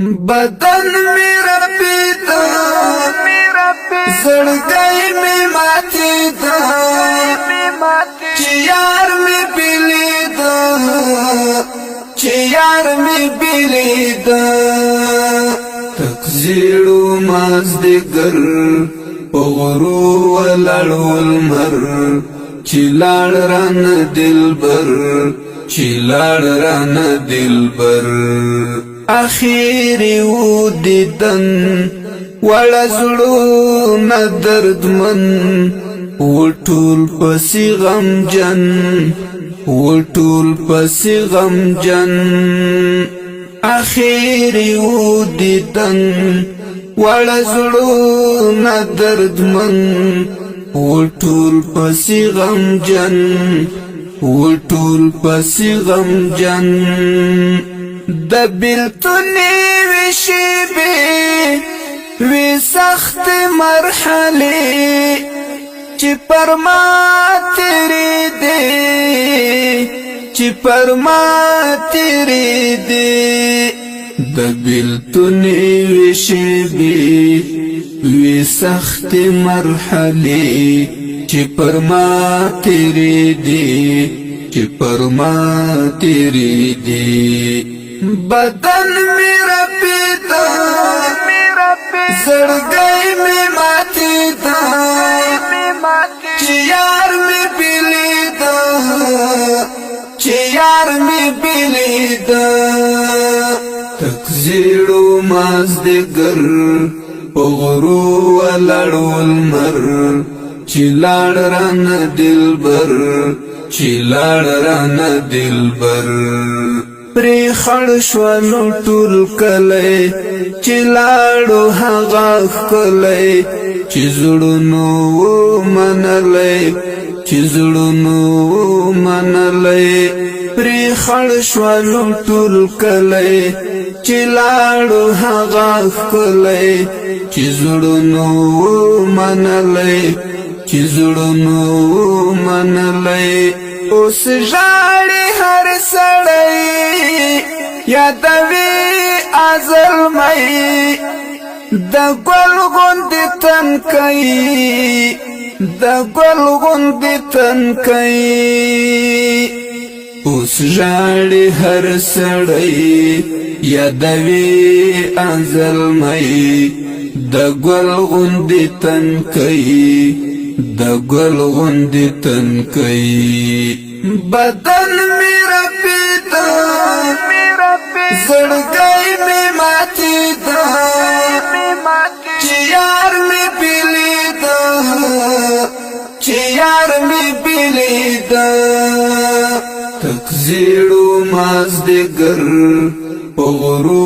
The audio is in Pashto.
بدن میرا پیدا زړګی می ماتې دا چې یار می بلیدا چې یار می بلیدا تکزیړو مازدګر په غرو ولاړو المر چې لاړ ران دلبر چې لاړ ران دلبر اخیری و دیدن وړه زړونه دردمن وټول پسې غمجن وټول پسې غمجن اخیری و دیدن وړه زړونه دردمن وټول پسې غمجن وټول پسې غمجن د بیلتونی وشی بی وی سخت مرحله چې پر ما تیری دی چې پر ما تیری دی د بیلتونی وشی بی وی سخت مرحله چې پر ما تیری دی چې پر ما تیری دی بدن میرا پیدا زړګی می ماتې دا چې یار می بلیدا چې یار می بلیدا تکزیړو مازدګر په غرو ولاړو المر چې لاړ ران دلبر چې لاړ ران دلبر پری خړ شوالو ټول کله چې لاړو هغه کله چې زړونو منلې چې زړونو منلې پری خړ شوالو ټول کله چې لاړو هغه کله چې زړونو منلې چې زړونو منلې اوس ژاړي هر سړی یادوي ازل مې د ګل غوندې تنکۍ د ګل غوندې تنکۍ اوس ژاړي هر سړی یادوي ازل مې د ګل غوندې تنکۍ د ګل غوندې تنکۍ بدن میرا پیدا زړګی می ماتې دا چې یار می بلیدا چې یار می بلیدا تکزیړو مازدګر په غرو